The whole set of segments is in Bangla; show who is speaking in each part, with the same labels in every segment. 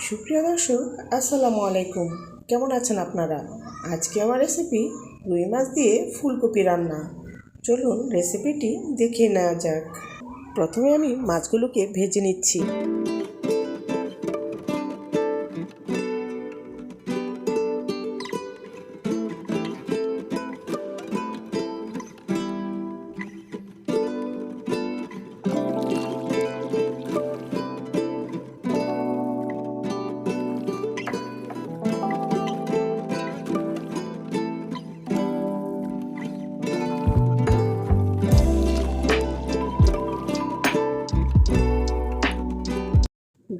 Speaker 1: সুপ্রিয় দর্শক, আসসালামু আলাইকুম। কেমন আছেন আপনারা? আজকে আমার রেসিপি রুই মাছ দিয়ে ফুলকপি রান্না। চলুন রেসিপিটি দেখে নেওয়া যাক। প্রথমে আমি মাছগুলোকে ভেজে নিচ্ছি।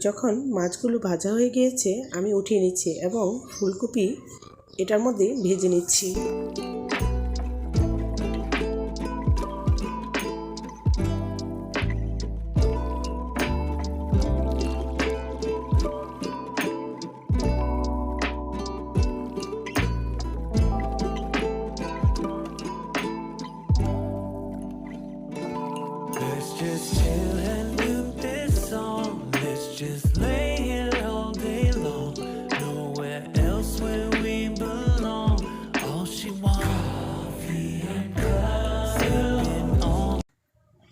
Speaker 1: যখন মাছগুলো ভাজা হয়ে গিয়েছে আমি উঠিয়ে নিচ্ছি এবং ফুলকপি এটার মধ্যে ভেজে নিচ্ছি।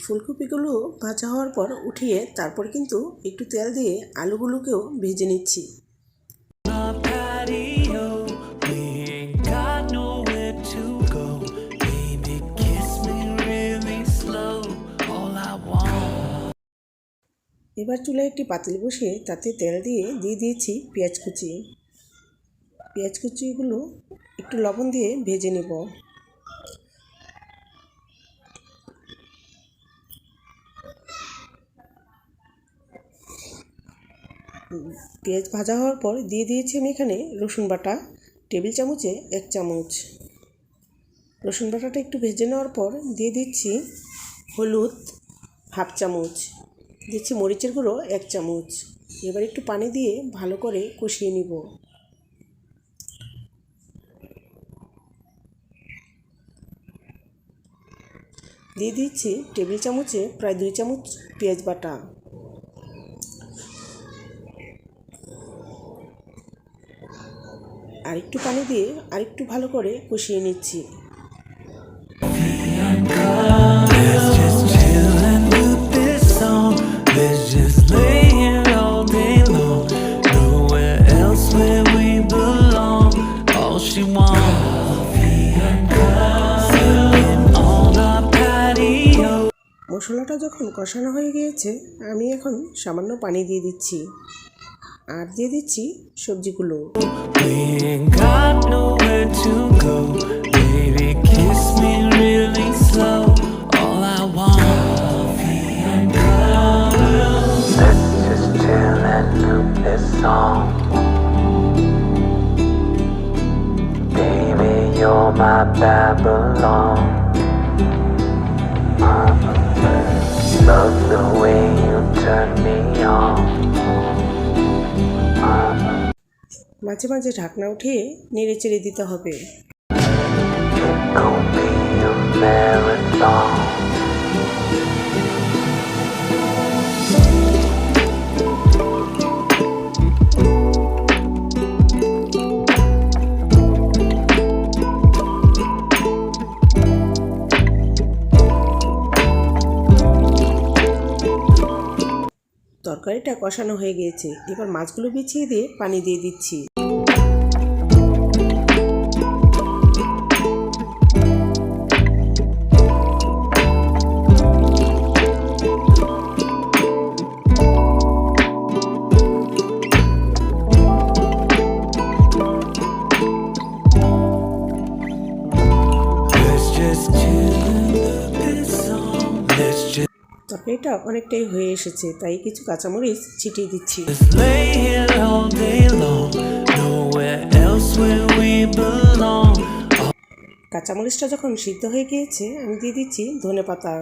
Speaker 1: ফুলকপিগুলো ভাজা হওয়ার পর উঠিয়ে তারপর কিন্তু একটু তেল দিয়ে আলুগুলোকেও ভেজে নিচ্ছি। এবার চুলায় একটি পাতিল বসিয়ে তাতে তেল দিয়ে দিয়েছি পেঁয়াজ কুচি। পেঁয়াজ কুচিগুলো একটু লবণ দিয়ে ভেজে নেব। পেঁয়াজ ভাজা হওয়ার পর দিয়েছি আমি এখানে রসুন বাটা টেবিল চামচে 1 চামচ। রসুন বাটাটা একটু ভেজে নেওয়ার পর দিয়ে দিচ্ছি হলুদ 1/2 চামচ, দিচ্ছি মরিচের গুঁড়ো 1 চামচ। এবার একটু পানি দিয়ে ভালো করে কষিয়ে নিব। দিয়ে দিচ্ছি টেবিল চামচে প্রায় 2 চামচ পেঁয়াজ বাটা। আরেকটু পানি দিয়ে আরেকটু ভালো করে কষিয়ে নিচ্ছি। মশলাটা যখন কষানো হয়ে গিয়েছে আমি এখন সামান্য পানি দিয়ে দিচ্ছি আর দিয়ে দিচ্ছি সবজিগুলো।
Speaker 2: Love the way you turn me on.
Speaker 1: মাঝে মাঝে ঢাকনা উঠিয়ে নেড়ে চেড়ে দিতে হবে। তরকারিটা কষানো হয়ে গিয়েছে, এবার মাছগুলো বিছিয়ে দিয়ে পানি দিয়ে দিচ্ছি। তরকারিটা অনেকটাই হয়ে এসেছে, তাই কিছু কাঁচামরিচ ছিটিয়ে দিচ্ছি। কাঁচামরিচটা যখন সিদ্ধ হয়ে গিয়েছে আমি দিয়ে দিচ্ছি ধনেপাতা।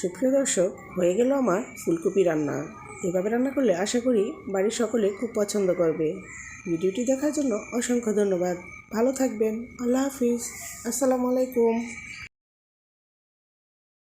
Speaker 1: সুপ্রিয় দর্শক, হয়ে গেল আমার ফুলকপি রান্না। এভাবে রান্না করলে আশা করি বাড়ির সকলে খুব পছন্দ করবে। ভিডিওটি দেখার জন্য অসংখ্য ধন্যবাদ। ভালো থাকবেন। আল্লাহ হাফিজ। আসসালামু আলাইকুম।